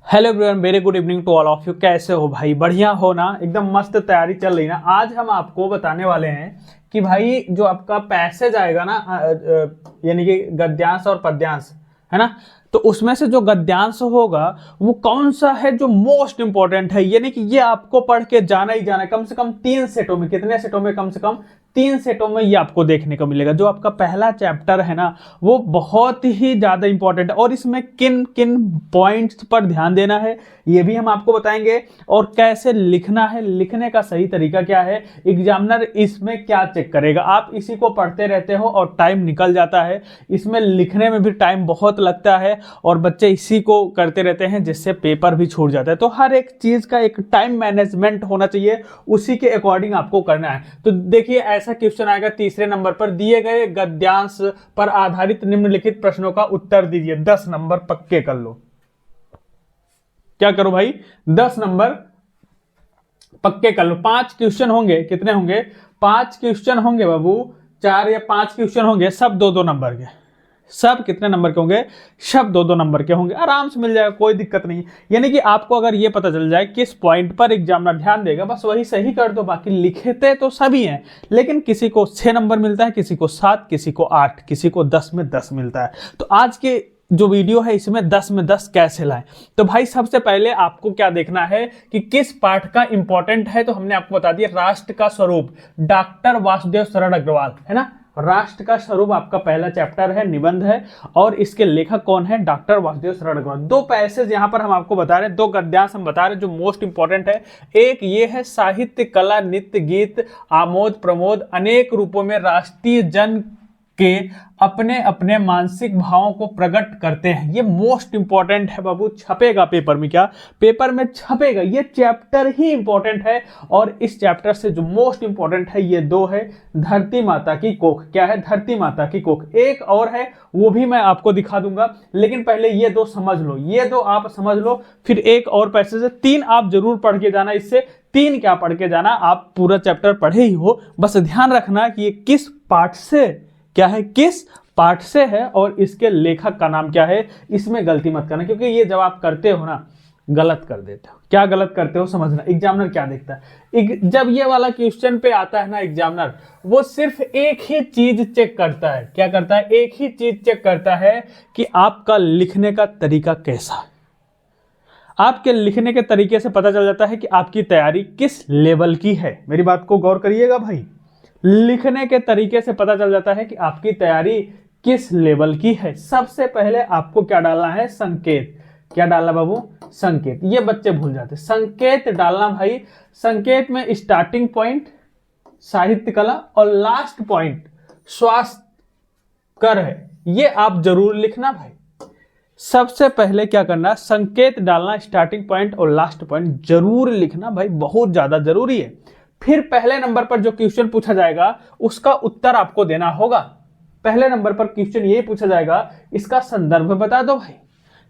Hello everyone, very good evening to all of you. कैसे हो भाई? बढ़िया हो ना? एकदम मस्त तैयारी चल रही ना। आज हम आपको बताने वाले हैं कि भाई जो आपका पैसेज आएगा ना, यानी कि गद्यांश और पद्यांश, है ना, तो उसमें से जो गद्यांश होगा वो कौन सा है जो मोस्ट इंपॉर्टेंट है, यानी कि ये आपको पढ़ के जाना ही जाना है। कम से कम 3 सेटों में, कितने सेटों में? कम से कम 3 सेटों में ये आपको देखने को मिलेगा। जो आपका पहला चैप्टर है ना, वो बहुत ही ज्यादा इंपॉर्टेंट है और इसमें किन किन पॉइंट्स पर ध्यान देना है ये भी हम आपको बताएंगे, और कैसे लिखना है, लिखने का सही तरीका क्या है, एग्जामिनर इसमें क्या चेक करेगा। आप इसी को पढ़ते रहते हो और टाइम निकल जाता है, इसमें लिखने में भी टाइम बहुत लगता है और बच्चे इसी को करते रहते हैं जिससे पेपर भी छूट जाता है। तो हर एक चीज का एक टाइम मैनेजमेंट होना चाहिए, उसी के अकॉर्डिंग आपको करना है। तो देखिए, ऐसा क्वेश्चन आएगा तीसरे नंबर पर, दिए गए गद्यांश पर आधारित निम्नलिखित प्रश्नों का उत्तर दीजिए। 10 नंबर पक्के कर लो। क्या करो भाई? 10 नंबर पक्के कर लो। 5 क्वेश्चन होंगे। कितने होंगे? 5 क्वेश्चन होंगे बाबू। 4 या 5 क्वेश्चन होंगे, सब 2-2 नंबर के। सब कितने नंबर के होंगे? सब 2-2 नंबर के होंगे। आराम से मिल जाएगा, कोई दिक्कत नहीं। यानी कि आपको अगर ये पता चल जाए किस पॉइंट पर एग्जामिनर ध्यान देगा, बस वही सही कर दो। बाकी लिखते तो सभी हैं, लेकिन किसी को 6 नंबर मिलता है, किसी को 7, किसी को 8, किसी को 10 में 10 मिलता है। तो आज के जो वीडियो है इसमें 10 में 10 कैसे लाएं, तो भाई सबसे पहले आपको क्या देखना है कि किस पार्ट का इंपॉर्टेंट है। तो हमने आपको बता दिया, राष्ट्र का स्वरूप, डॉक्टर वासुदेव शरण अग्रवाल, है ना। राष्ट्र का स्वरूप आपका पहला चैप्टर है, निबंध है, और इसके लेखक कौन है? डॉक्टर वासुदेव शरण अग्रवाल। 2 पैसेज यहां पर हम आपको बता रहे हैं, 2 गद्यांश हम बता रहे हैं जो मोस्ट इंपॉर्टेंट है। एक ये है, साहित्य कला नित्य गीत आमोद प्रमोद अनेक रूपों में राष्ट्रीय जन के अपने अपने मानसिक भावों को प्रकट करते हैं। ये मोस्ट इंपॉर्टेंट है बाबू, छपेगा पेपर में। क्या पेपर में छपेगा? ये चैप्टर ही इंपॉर्टेंट है। और इस चैप्टर से जो मोस्ट इंपॉर्टेंट है ये 2 है, धरती माता की कोख। क्या है? धरती माता की कोख। एक और है, वो भी मैं आपको दिखा दूंगा, लेकिन पहले ये 2 समझ लो। ये 2 आप समझ लो, फिर एक और पैसेज है। 3 आप जरूर पढ़ के जाना। इससे 3 क्या पढ़ के जाना, आप पूरा चैप्टर पढ़े ही हो, बस ध्यान रखना कि ये किस पार्ट से, क्या है, किस पार्ट से है और इसके लेखक का नाम क्या है। इसमें गलती मत करना, क्योंकि ये जब आप करते हो ना, गलत कर देते हो। क्या गलत करते हो समझना। एग्जामिनर क्या देखता है जब ये वाला क्वेश्चन पे आता है ना, एग्जामिनर वो सिर्फ एक ही चीज चेक करता है। क्या करता है? एक ही चीज चेक करता है कि आपका लिखने का तरीका कैसा है। आपके लिखने के तरीके से पता चल जाता है कि आपकी तैयारी किस लेवल की है। मेरी बात को गौर करिएगा भाई, लिखने के तरीके से पता चल जाता है कि आपकी तैयारी किस लेवल की है। सबसे पहले आपको क्या डालना है? संकेत। क्या डालना बाबू? संकेत। ये बच्चे भूल जाते, संकेत डालना भाई। संकेत में स्टार्टिंग पॉइंट साहित्य कला और लास्ट पॉइंट स्वास्थ्य कर है, ये आप जरूर लिखना भाई। सबसे पहले क्या करना? संकेत डालना, स्टार्टिंग पॉइंट और लास्ट पॉइंट जरूर लिखना भाई, बहुत ज्यादा जरूरी है। फिर पहले नंबर पर जो क्वेश्चन पूछा जाएगा उसका उत्तर आपको देना होगा। पहले नंबर पर क्वेश्चन ये पूछा जाएगा, इसका संदर्भ बता दो भाई।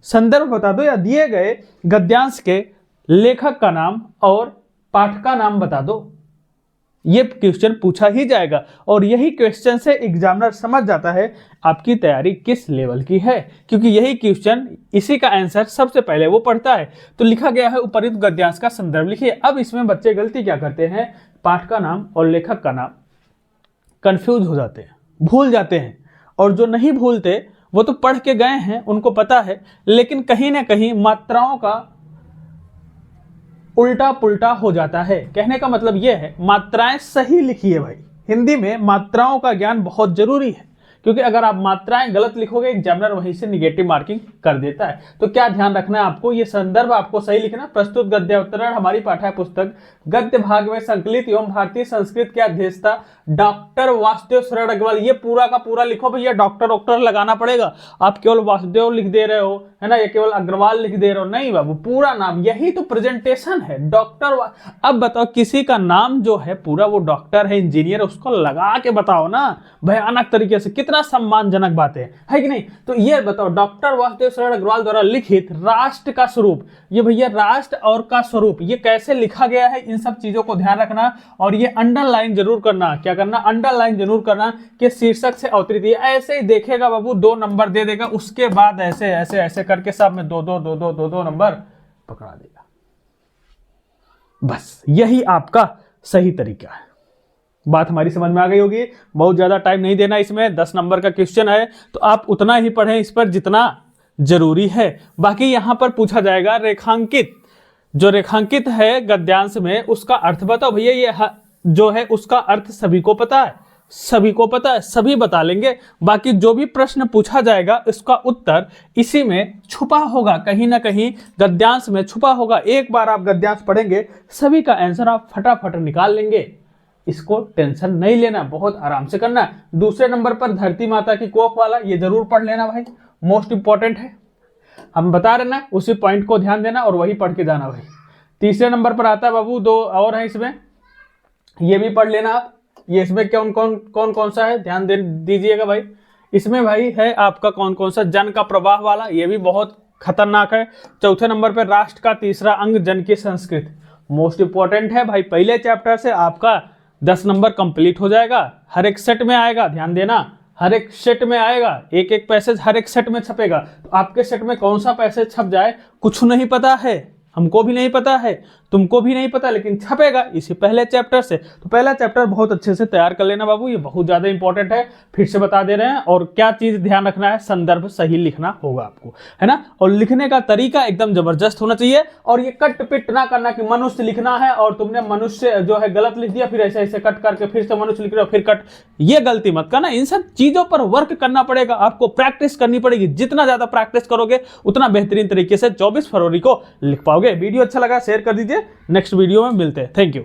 संदर्भ बता दो, या दिए गए गद्यांश के लेखक का नाम और पाठ का नाम बता दो। ये क्वेश्चन पूछा ही जाएगा, और यही क्वेश्चन से एग्जामिनर समझ जाता है आपकी तैयारी किस लेवल की है, क्योंकि यही क्वेश्चन, इसी का आंसर सबसे पहले वो पढ़ता है। तो लिखा गया है, उपरित गद्यांश का संदर्भ लिखिए। अब इसमें बच्चे गलती क्या करते हैं? पाठ का नाम और लेखक का नाम कंफ्यूज हो जाते हैं, भूल जाते हैं। और जो नहीं भूलते वो तो पढ़ के गए हैं, उनको पता है, लेकिन कहीं ना कहीं मात्राओं का उल्टा पुल्टा हो जाता है। कहने का मतलब यह है, मात्राएं सही लिखिए भाई। हिंदी में मात्राओं का ज्ञान बहुत जरूरी है, क्योंकि अगर आप मात्राएं गलत लिखोगे एग्जामिनर वहीं से निगेटिव मार्किंग कर देता है। तो क्या ध्यान रखना है आपको? ये संदर्भ आपको सही लिखना। प्रस्तुत गद्यावतरण हमारी पाठ्य पुस्तक गद्य भाग में संकलित एवं भारतीय संस्कृत के अध्येता डॉक्टर वासुदेव शरण अग्रवाल, ये पूरा का पूरा लिखो भैया। डॉक्टर लगाना पड़ेगा। आप केवल वासुदेव लिख दे रहे हो, है ना, या केवल अग्रवाल लिख दे रहे हो, नहीं बाबू, पूरा नाम। यही तो प्रेजेंटेशन है, डॉक्टर। अब बताओ, किसी का नाम जो है पूरा वो डॉक्टर है, इंजीनियर, उसको लगा के बताओ ना भयानक तरीके से, कितना सम्मानजनक बात है कि नहीं। तो ये बताओ, डॉक्टर वासुदेव शरण अग्रवाल द्वारा लिखित राष्ट्र का स्वरूप, ये भैया राष्ट्र और का स्वरूप ये कैसे लिखा गया है, इन सब चीजों को ध्यान रखना। और ये अंडरलाइन जरूर करना। क्या करना? अंडरलाइन जरूर करना कि शीर्षक से अवतरित। ऐसे ही देखेगा बाबू, 2 नंबर दे देगा, उसके बाद ऐसे ऐसे ऐसे करके सब में 2-2 2-2 2-2 नंबर पकड़ा देगा। बस यही आपका सही तरीका है। बात हमारी समझ में आ गई होगी। बहुत ज्यादा टाइम नहीं देना इसमें, 10 नंबर का क्वेश्चन है तो आप उतना ही पढ़ें इस पर जितना जरूरी है। बाकी यहां पर पूछा जाएगा रेखांकित, जो रेखांकित है गद्यांश में उसका अर्थ बताओ भैया। ये जो है उसका अर्थ सभी को पता है, सभी को पता है, सभी बता लेंगे। बाकी जो भी प्रश्न पूछा जाएगा उसका उत्तर इसी में छुपा होगा, कहीं ना कहीं गद्यांश में छुपा होगा। एक बार आप गद्यांश पढ़ेंगे सभी का आंसर आप फटाफट निकाल लेंगे। इसको टेंशन नहीं लेना, बहुत आराम से करना। दूसरे नंबर पर धरती माता की कोख वाला, ये जरूर पढ़ लेना भाई, मोस्ट इंपॉर्टेंट है। हम बता रहे ना, उसी पॉइंट को ध्यान देना और वही पढ़ के जाना भाई। तीसरे नंबर पर आता है बाबू, 2 और है इसमें, ये भी पढ़ लेना आप। ये इसमें कौन सा है ध्यान दीजिएगा भाई। इसमें भाई है आपका कौन सा, जन का प्रवाह वाला, ये भी बहुत खतरनाक है। चौथे नंबर पर राष्ट्र का तीसरा अंग जन की संस्कृति, मोस्ट इंपॉर्टेंट है भाई। पहले चैप्टर से आपका 10 नंबर कंप्लीट हो जाएगा। हर एक सेट में आएगा, ध्यान देना, हर एक सेट में आएगा। एक एक पैसेज हर एक सेट में छपेगा। तो आपके सेट में कौन सा पैसेज छप जाए कुछ नहीं पता है, हमको भी नहीं पता है, तुमको भी नहीं पता, लेकिन छपेगा इसी पहले चैप्टर से। तो पहला चैप्टर बहुत अच्छे से तैयार कर लेना बाबू, ये बहुत ज्यादा इंपॉर्टेंट है। फिर से बता दे रहे हैं। और क्या चीज ध्यान रखना है, संदर्भ सही लिखना होगा आपको, है ना। और लिखने का तरीका एकदम जबरदस्त होना चाहिए। और ये कट पिट ना करना कि मनुष्य लिखना है और तुमने मनुष्य जो है गलत लिख दिया, फिर ऐसे ऐसे कट करके फिर से मनुष्य लिख रहे हो, फिर कट, ये गलती मत करना। इन सब चीजों पर वर्क करना पड़ेगा, आपको प्रैक्टिस करनी पड़ेगी। जितना ज्यादा प्रैक्टिस करोगे उतना बेहतरीन तरीके से 24 फरवरी को लिख पाओगे। वीडियो अच्छा लगा शेयर कर दीजिए, नेक्स्ट वीडियो में मिलते हैं। Thank you.